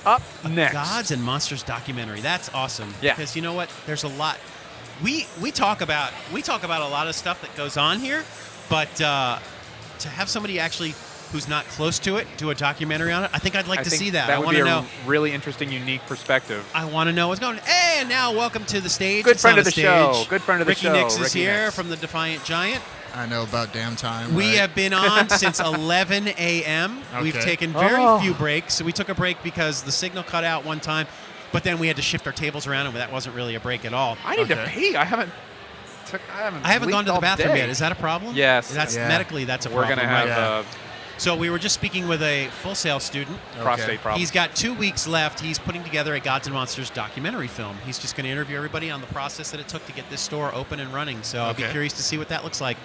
up next. Gods and Monsters documentary. That's awesome. Yeah. Because you know what? There's a lot. We talk about a lot of stuff that goes on here, but to have somebody actually who's not close to it do a documentary on it, I think I'd like to see that. That I would want be to a know. really interesting, unique perspective. I want to know what's going on. And now, welcome to the stage. Good It's friend on of the stage. show. Good friend of the Ricky show. Nixx is Ricky here Nixx. from the Defiant Giant. I know about damn time. We right? have been on since 11 a.m. We've Okay. taken very few breaks. So we took a break because the signal cut out one time, but then we had to shift our tables around, and that wasn't really a break at all. I need to Okay. pee. I haven't gone to the all bathroom day. yet. Is that a problem? Yes. That's Yeah. medically that's a We're problem. going to have Yeah. So we were just speaking with a Full Sail student. prostate problem. He's got 2 weeks left. He's putting together a Gods and Monsters documentary film. He's just going to interview everybody on the process that it took to get this store open and running. So I'll be Okay. curious to see what that looks like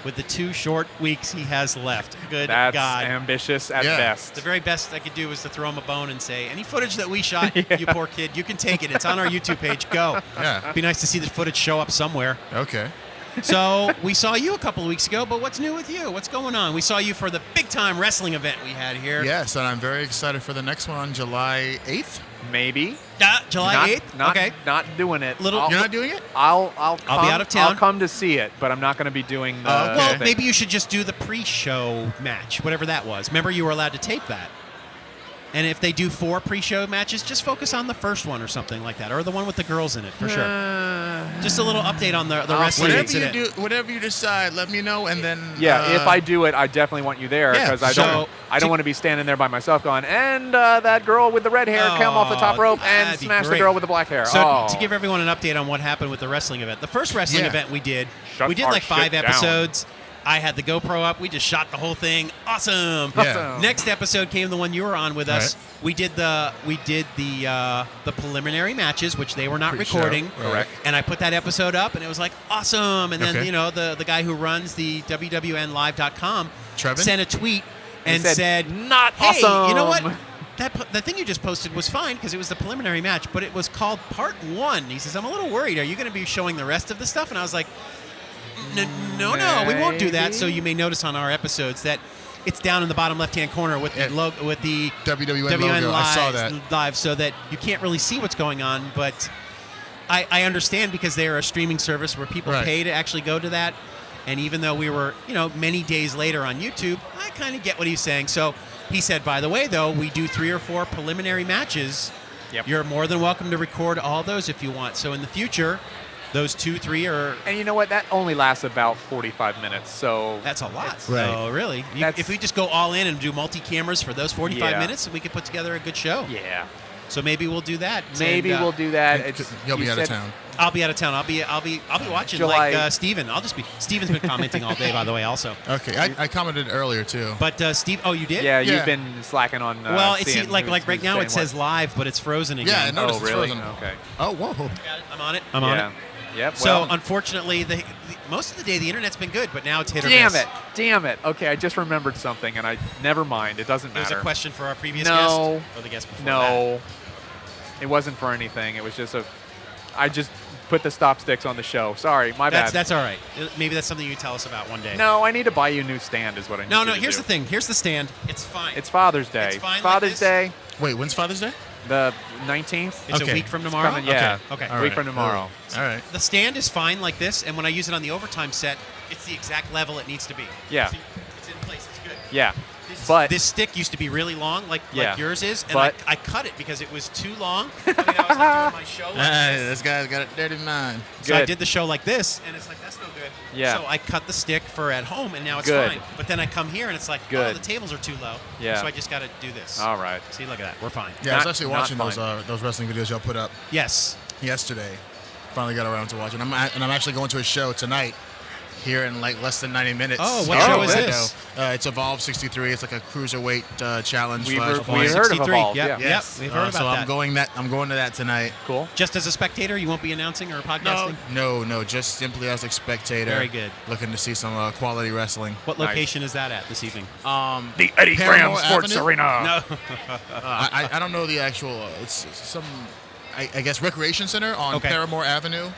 with the 2 short weeks he has left. Good That's God. ambitious at Yeah. best. The very best I could do was to throw him a bone and say, any footage that we shot, you poor kid, you can take it. It's on our YouTube page. Go. Yeah. Be nice to see the footage show up somewhere. Okay. So we saw you a couple of weeks ago, but what's new with you? What's going on? We saw you for the big-time wrestling event we had here. Yes, and I'm very excited for the next one on July 8th. Maybe. July Not- 8th? Not, Okay. not doing it. Little- I'll, You're not doing it? I'll come, be out of town. I'll come to see it, but I'm not going to be doing the Okay. Well, thing. maybe you should just do the pre-show match, whatever that was. Remember, you were allowed to tape that. And if they do 4 pre-show matches, just focus on the first one or something like that, or the one with the girls in it, for sure. Just a little update on the wrestling Whatever incident. you do, whatever you decide, let me know, and then Yeah, if I do it, I definitely want you there Yeah, because I so- don't want to be standing there by myself going, and that girl with the red hair come off the top rope and that'd be smash the great. girl with the black hair. So to give everyone an update on what happened with the wrestling event, the first wrestling Yeah. event we did Shut our like 5 shit down. episodes. I had the GoPro up. We just shot the whole thing. Awesome. Yeah. Next episode came the one you were on with us. Right. We did the preliminary matches, which they were not Pre-show, recording. correct. And I put that episode up, and it was like awesome. And then Okay. the guy who runs the WWNlive.com Trevin? sent a tweet He and said, said, "Not hey, awesome." you know what? The thing you just posted was fine because it was the preliminary match, but it was called Part 1. He says, I'm a little worried. Are you going to be showing the rest of the stuff? And I was like, no, we won't do that. So you may notice on our episodes that it's down in the bottom left-hand corner with the Yeah. logo, with the WWN logo. I saw that. live, so that you can't really see what's going on. But I understand because they are a streaming service where people Right. pay to actually go to that. And even though we were, many days later on YouTube, I kind of get what he's saying. So he said, by the way, though, we do 3 or 4 preliminary matches. Yep. You're more than welcome to record all those if you want. So in the future, those 2, 3 are. And you know what? That only lasts about 45 minutes. So That's a lot. It's- Right. So really, That's- if we just go all in and do multi-cameras for those 45 Yeah. minutes, we could put together a good show. yeah, So maybe we'll do that. maybe And, we'll do that. And It's, You'll be you out of said- town. I'll be out of town. I'll be watching July- like Steven. Steven's been commenting all day, by the way, also. Okay, I commented earlier too. But Steve, oh, you did? Yeah, Yeah. you've been slacking on. Well, it's seeing like who's right now saying it says what. live, but it's frozen again. Yeah, I noticed Oh, it's really? frozen. Okay. Oh, whoa. Got it. I'm on it. I'm on Yeah. it. Yep. So Well, unfortunately, most of the day the internet's been good, but now it's hit or damn miss. it! Damn it! Okay, I just remembered something, and I never mind. It doesn't There was matter. a question for our previous No. guest or the guest before that. No, it wasn't for anything. It was just I just put the stop sticks on the show. Sorry, my bad. That's all right. Maybe that's something you can tell us about one day. No, I need to buy you a new stand. Is what I need. No. you to Here's do. the thing. Here's the stand. It's fine. It's Father's Day. It's fine like Father's this. Day, Wait, when's Father's Day? the 19th. It's Okay. a week from tomorrow. coming, yeah. Okay. All Week right. from tomorrow. All right. The stand is fine like this, and when I use it on the overtime set, it's the exact level it needs to be. Yeah. See, it's in place. It's good. Yeah, but This stick used to be really long, like Yeah. yours is, and But- I cut it because it was too long. I mean, I was like doing my show like this. This guy's got a dirty mind. So I Good. did the show like this, and it's like, that's no good. Yeah. So I cut the stick for at home, and now it's Good. fine. But then I come here, and it's like, oh, Good. the tables are too low. Yeah. So I just got to do this. all right. See, look at that. We're fine. Yeah, I was Not- actually not watching fine. those wrestling videos y'all put up Yes. yesterday. Finally got around to watching. I'm actually going to a show tonight here in like less than 90 minutes. Oh, what show is Orlando. this? It's Evolve 63. It's like a cruiserweight challenge. We've slash heard- point. we heard of 63. Evolve, Yep. yeah. Yep. We've heard about so that. I'm going to that tonight. Cool. Just as a spectator, you won't be announcing or podcasting? No, just simply as a spectator. Very good. Looking to see some quality wrestling. What Nice. location is that at this evening? The Eddie Paramore Graham Sports Avenue? Arena. No. I don't know the actual. It's some, I guess, recreation center on Okay. Paramore Avenue.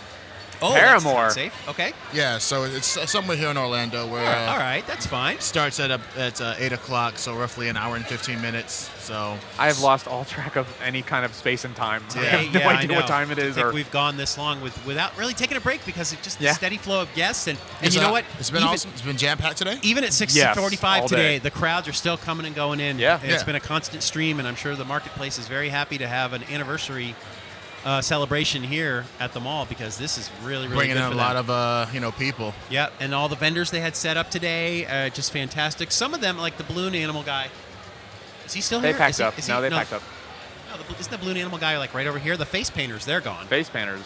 Oh, Paramore. that's safe. Okay. Yeah, so it's somewhere here in Orlando where All right, that's fine. starts at 8 o'clock, so roughly an hour and 15 minutes. So I have lost all track of any kind of space and time. I Yeah. have no I idea know. what time it To is. think Or we've gone this long without really taking a break because it's just Yeah. a steady flow of guests. And It's, you know what? It's been awesome. It's been jam-packed today. Even at Yes, 6:45 all today, day. the crowds are still coming and going in. Yeah. It's Yeah. been a constant stream, and I'm sure the marketplace is very happy to have an anniversary celebration here at the mall because this is really, really Bringing good in for a lot them. of people. Yeah, and all the vendors they had set up today, just fantastic. Some of them, like the balloon animal guy, is he still they here? packed Is he- up. is he- No, they packed up. No, isn't the balloon animal guy like right over here? The face painters, they're gone. Face painters.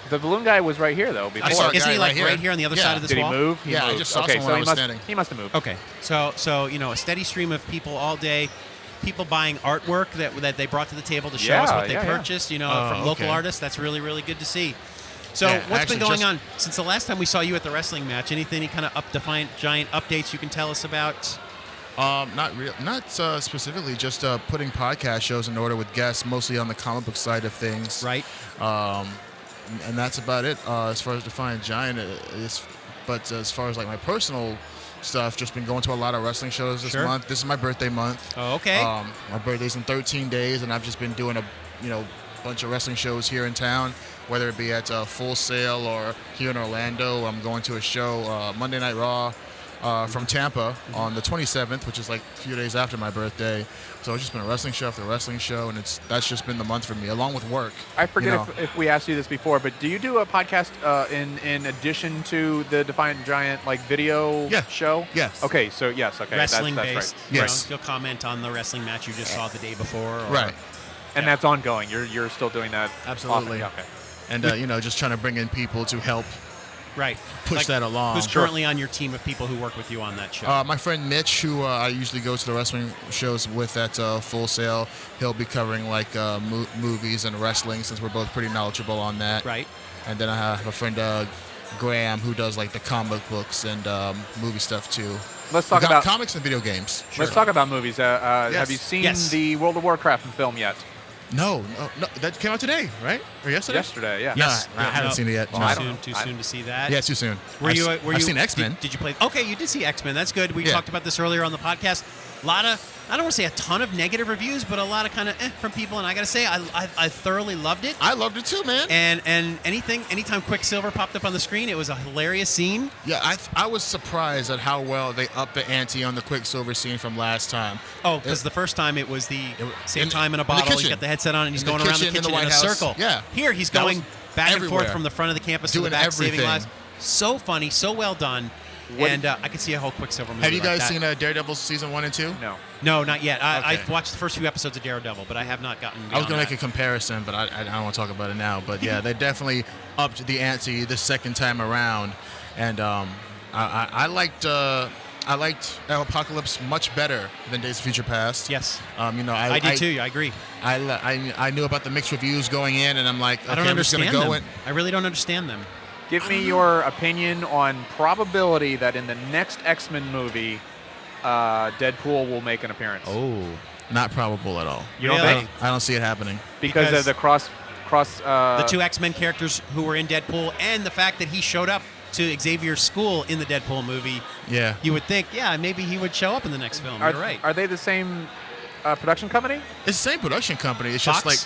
The balloon guy was right here though. Before. I saw a Isn't guy he like right here. right here on the other Yeah. side of this Did he wall? move? Yeah, I moved. just saw okay, someone so when I he was must. standing. He must have moved. Okay, so a steady stream of people all day, people buying artwork that they brought to the table to show us Yeah, what they yeah. purchased. You know, Oh, from local okay. artists. That's really, really good to see. So Yeah, what's actually been going just- on since the last time we saw you at the wrestling match? Any kind of Defiant Giant updates you can tell us about? Not specifically, just putting podcast shows in order with guests, mostly on the comic book side of things. Right. And that's about it as far as Defiant Giant is. But as far as like my personal stuff, just been going to a lot of wrestling shows this Sure. month. This is my birthday month. Oh, okay. My birthday's in 13 days, and I've just been doing a bunch of wrestling shows here in town, whether it be at Full Sail or here in Orlando. I'm going to a show Monday Night Raw from Tampa on the 27th, which is like a few days after my birthday. So it's just been a wrestling show after wrestling show, and that's just been the month for me, along with work. I forget you know. if we asked you this before, but do you do a podcast in addition to the Defiant Giant like video Yeah. show? Yes. Okay, so yes, okay, Wrestling that's based. right. You know, Yes. you'll comment on the wrestling match you just saw the day before. Or, Right. And that's ongoing. You're still doing that. Absolutely. Often. Okay. And just trying to bring in people to help Right. push Like, that along. Who's currently on your team of people who work with you on that show? My friend Mitch, who I usually go to the wrestling shows with at Full Sail, he'll be covering like movies and wrestling, since we're both pretty knowledgeable on that. Right. And then I have a friend Graham, who does like the comic books and movie stuff too. Let's talk We got about comics and video games. Let's talk about movies. Have you seen Yes. the World of Warcraft film yet? No, that came out today, right? Or yesterday? Yesterday, yeah. No, Yes. I haven't seen it yet. Well, No. I don't know. Too soon to see that. Yeah, too soon. Were I've, you? I've Were you? seen X-Men. Did you play? Okay, you did see X-Men. That's good. We Yeah. talked about this earlier on the podcast. A lot of, I don't want to say a ton of negative reviews, but a lot of kind of from people. And I got to say, I thoroughly loved it. I loved it too, man. And anytime Quicksilver popped up on the screen, it was a hilarious scene. Yeah, I was surprised at how well they upped the ante on the Quicksilver scene from last time. Oh, because the first time it was the same in- time in a in the bottle. He's kitchen. got the headset on and he's In the going around the kitchen, in the kitchen in White a House. circle. Yeah. Here he's That going was back and everywhere. forth from the front of the campus to Doing the back, saving everything. lives. So funny, so well done. What- And I could see a whole Quicksilver movie. Have you like guys that. seen Daredevil season 1 and 2? No. No, not yet. Okay. I've watched the first few episodes of Daredevil, but I have not gotten. I was going to beyond make a comparison, but I don't want to talk about it now. But yeah, they definitely upped the ante the second time around, and I liked Apocalypse much better than Days of Future Past. that. Yes, I I do too. I agree. I knew about the mixed reviews going in, and I'm like, okay, I don't I'm just understand gonna go them. I really don't understand them. Give me your opinion on probability that in the next X-Men movie, Deadpool will make an appearance. Oh, not probable at all. You don't Really? think? I don't see it happening. Because Because of the cross. The two X-Men characters who were in Deadpool, and the fact that he showed up to Xavier's school in the Deadpool movie, Yeah. you would think, yeah, maybe he would show up in the next film. Are, You're right. Are they the same production company? It's the same production company. It's Fox? just like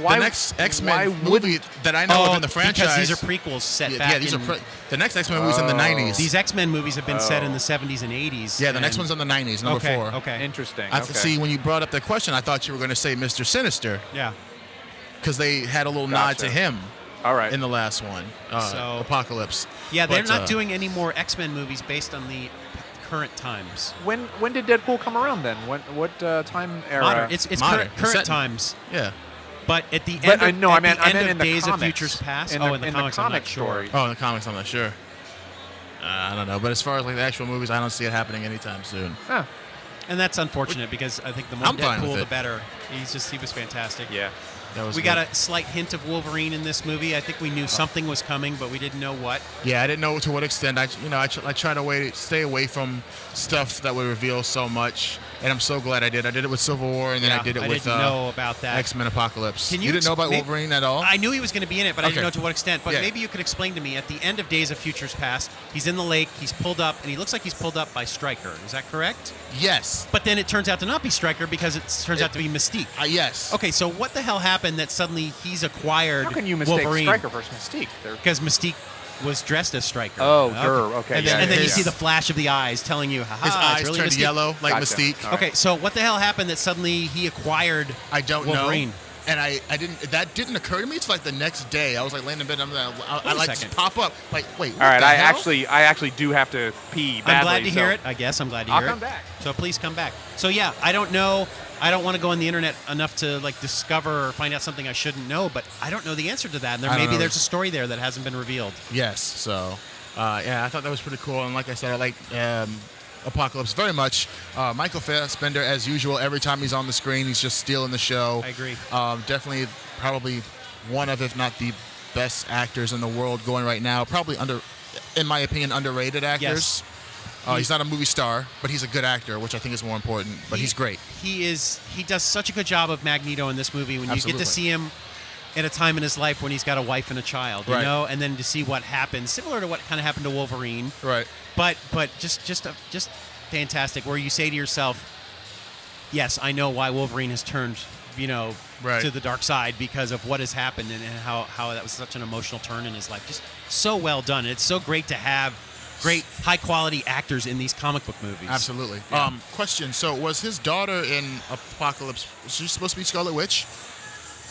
Why- the next why X-Men movie wouldn't- that I know of in the franchise. because these are prequels set yeah, back yeah, these in... are the next X-Men movie's in the Oh. 90s. These X-Men movies have been set in Oh. the 70s and 80s. yeah, the next and- one's in the 90s, number okay, 4. Okay. Interesting. I okay. see. When you brought up that question, I thought you were going to say Mr. Sinister Yeah. because they had a little nod Gotcha. to him All right. in the last one, So- Apocalypse. Yeah, they're But, not doing any more X-Men movies based on the current times. when did Deadpool come around then? What time era? Modern. It's modern. current Set- times. Yeah. But at the But end, I of, know. at I meant the end in of the Days comics. of Futures Past. In Oh, the, in the in comics, the I'm comic not sure. story. Oh, in the comics, I'm not sure. I don't know. But as far as like the actual movies, I don't see it happening anytime soon. Huh. And that's unfortunate because I think the more I'm fine with Deadpool, the it. better. He was fantastic. Yeah. That was We good. got a slight hint of Wolverine in this movie. I think we knew something was coming, but we didn't know what. Yeah, I didn't know to what extent. I try to stay away from stuff that would reveal so much, and I'm so glad I did. I did it with Civil War, and then I did it with didn't know about that. X-Men Apocalypse. Can you didn't know about maybe- Wolverine at all? I knew he was going to be in it, but I Okay. didn't know to what extent. But Yeah. maybe you could explain to me, at the end of Days of Futures Past, he's in the lake, he's pulled up, and he looks like he's pulled up by Stryker. Is that correct? Yes. But then it turns out to not be Stryker because it turns out to be Mystique. Yes. Okay, so what the hell happened that suddenly he's acquired How can you mistake Wolverine? Stryker versus Mystique? Because Mystique was dressed as Stryker. Oh, okay. And yeah, then, and then you yeah. see the flash of the eyes telling you, haha, His it's eyes really turned Mystique. yellow like Gotcha. Mystique. All right. Okay, so what the hell happened that suddenly he acquired I don't Wolverine? know. And I didn't. That didn't occur to me. It's like the next day. I was like laying in bed. I Wait a like just second. pop up. Like, wait. All right, what the I hell? actually do have to pee badly. I'm glad to hear so- it. I guess I'm glad to I'll hear it. come back. So please come back. So yeah, I don't know. I don't want to go on the internet enough to like discover or find out something I shouldn't know, but I don't know the answer to that. And I don't maybe know. there's a story there that hasn't been revealed. Yes. So, yeah, I thought that was pretty cool. And like I said, I like Apocalypse very much. Michael Fassbender, as usual, every time he's on the screen, he's just stealing the show. I agree. Definitely, probably one of, if not the best actors in the world going right now. Probably in my opinion, underrated actors. Yes. He's not a movie star, but he's a good actor, which I think is more important. But he's great. He does such a good job of Magneto in this movie. When you get Absolutely. to see him at a time in his life when he's got a wife and a child, you Right. know, and then to see what happens, similar to what kind of happened to Wolverine, Right. but just fantastic. Where you say to yourself, yes, I know why Wolverine has turned, Right. to the dark side because of what has happened and how that was such an emotional turn in his life. Just so well done. It's so great to have great high quality actors in these comic book movies. Absolutely. Yeah. Question. So, was his daughter in Apocalypse? Was she supposed to be Scarlet Witch?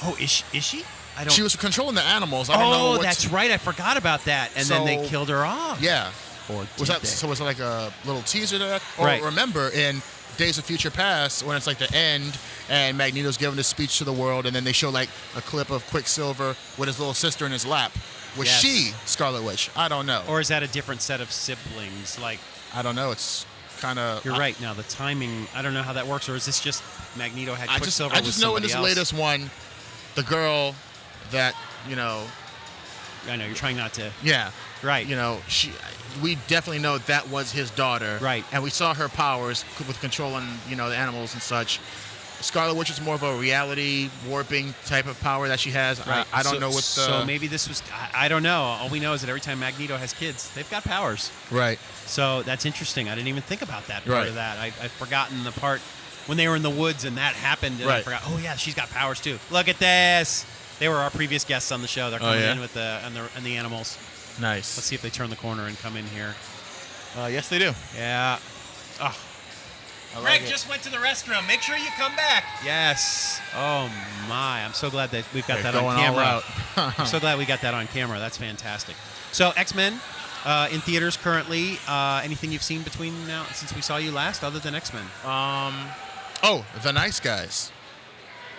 Oh, is she? I don't. She was controlling the animals. I don't know. Oh, what that's right. I forgot about that. And then they So- killed her off. Yeah. Or Was did that they? so? Was it like a little teaser to that? Or Right. remember in Days of Future Past when it's like the end and Magneto's giving a speech to the world, and then they show like a clip of Quicksilver with his little sister in his lap. Was Yes. she Scarlet Witch? I don't know. Or is that a different set of siblings? Like, I don't know. It's kind of. you're right. Now the timing, I don't know how that works. Or is this just Magneto had I Quicksilver just with know in somebody this else? latest one, the girl that I know you're trying not to. yeah. Right. We definitely know that was his daughter. Right. And we saw her powers with controlling, the animals and such. Scarlet Witch is more of a reality warping type of power that she has. Right. I don't know what the... So maybe this was. I don't know. All we know is that every time Magneto has kids, they've got powers. Right. So that's interesting. I didn't even think about that part Right. of that. I've forgotten the part when they were in the woods and that happened. And I Right. forgot. Oh yeah, she's got powers too. Look at this. They were our previous guests on the show. They're coming yeah? in with the animals. Nice. Let's see if they turn the corner and come in here. Yes, they do. Yeah. Oh, I like Greg it. just went to the restroom. Make sure you come back. Yes. Oh my! I'm so glad that we've got They're that on going all camera. out. I'm so glad we got that on camera. That's fantastic. So X-Men in theaters currently. Anything you've seen between now since we saw you last, other than X-Men? The Nice Guys.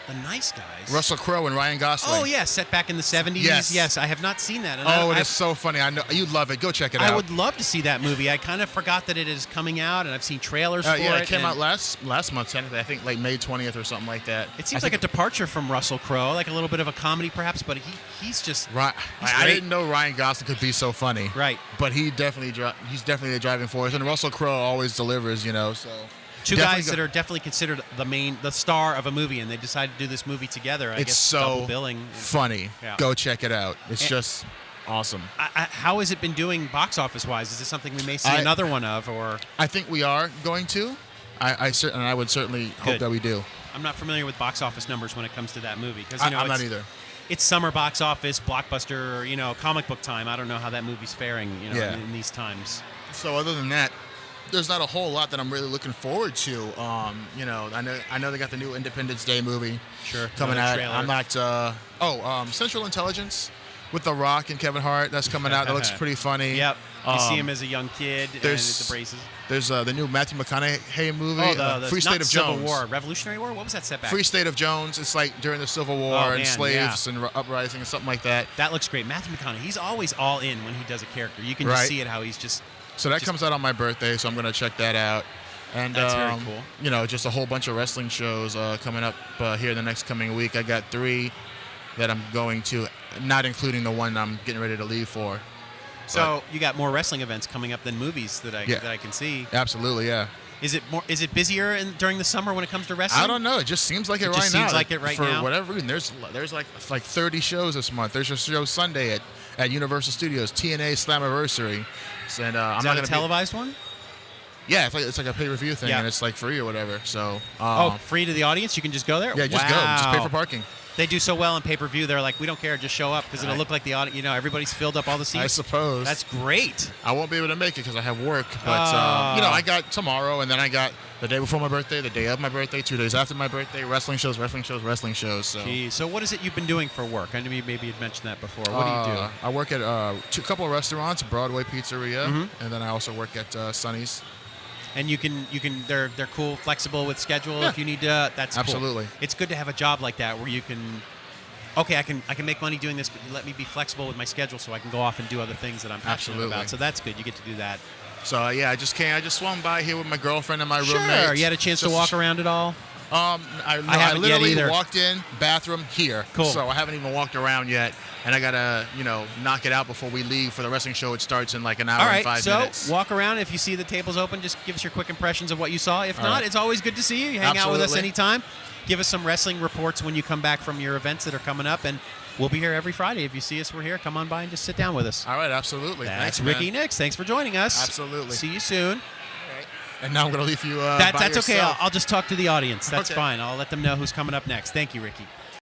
The Nice Guys. Russell Crowe and Ryan Gosling. Oh yeah, set back in the 70s. Yes. I have not seen that. And Oh, I, it is so funny. I know you'd love it. Go check it I out. would love to see that movie. I kind of forgot that it is coming out, and I've seen trailers for yeah, it. it came and out last month, technically. I think like May 20th or something like that. It seems I like a think- departure from Russell Crowe, like a little bit of a comedy perhaps, but he's just Right. He's I great. didn't know Ryan Gosling could be so funny. right. But he's definitely the driving force, and Russell Crowe always delivers. So Two definitely guys that are definitely considered the star of a movie, and they decided to do this movie together. I it's guess so double billing. funny. Yeah. Go check it out. It's And- just awesome. How has it been doing box office wise? Is this something we may see another one of, or I think we are going to. I would certainly hope Good. that we do. I'm not familiar with box office numbers when it comes to that movie because I'm it's, not either. It's summer box office, blockbuster, comic book time. I don't know how that movie's faring, Yeah. in these times. So other than that, there's not a whole lot that I'm really looking forward to. I know they got the new Independence Day movie Sure. coming Another out. trailer. I'm not. Central Intelligence with The Rock and Kevin Hart. That's coming out. That looks pretty funny. Yep. You see him as a young kid and there's- with the braces. There's the new Matthew McConaughey movie, the Free State not of Civil Jones. War, Revolutionary War. What was that set back? Free State of Jones. It's like during the Civil War Oh, and man, slaves and uprising and something like that. That looks great. Matthew McConaughey. He's always all in when he does a character. You can Right. just see it how he's just. So that comes out on my birthday, so I'm going to check that out. And That's very cool. you know, just a whole bunch of wrestling shows coming up here in the next coming week. I got 3 that I'm going to, not including the one I'm getting ready to leave for. So you got more wrestling events coming up than movies that I can see. Absolutely, yeah. Is it busier during the summer when it comes to wrestling? I don't know. It just seems like it right now. Just seems like it right now. For whatever reason, there's like 30 shows this month. There's a show Sunday at Universal Studios, TNA Slammiversary. And I'm Is not that gonna a televised one? Yeah, it's like a pay-per-view thing, Yeah. and it's like free or whatever. So Free to the audience? You can just go there? yeah, just go, just pay for parking. They do so well in pay-per-view. They're like, we don't care, just show up because it'll look like the audience. You know, everybody's filled up all the seats. I suppose. That's great. I won't be able to make it because I have work, but you know, I got tomorrow, and then I got the day before my birthday, the day of my birthday, 2 days after my birthday, wrestling shows. So, Geez. So what is it you've been doing for work? I know maybe you'd mentioned that before. What do you do? I work at a couple of restaurants, Broadway Pizzeria, and then I also work at Sonny's. And you can they're cool, flexible with schedule if you need to. That's Absolutely. Cool. It's good to have a job like that where you can. Okay, I can make money doing this, but let me be flexible with my schedule so I can go off and do other things that I'm passionate about. So that's good. You get to do that. So yeah, I just swung by here with my girlfriend and my roommate. Sure. You had a chance to walk around at all? I haven't yet literally either. walked in, bathroom here. Cool. So I haven't even walked around yet, and I gotta knock it out before we leave for the wrestling show. It starts in like an hour All right, and 5 minutes. so walk around. If you see the tables open, just give us your quick impressions of what you saw. If not, it's always good to see you. You hang out with us Absolutely. anytime. Give us some wrestling reports when you come back from your events that are coming up, and we'll be here every Friday. If you see us, we're here. Come on by and just sit down with us. All right, absolutely. That's Thanks, Ricky man. Nixx. Thanks for joining us. Absolutely. See you soon. And now I'm gonna leave you. That's okay. yourself. I'll just talk to the audience. That's Okay. fine. I'll let them know who's coming up next. Thank you, Ricky.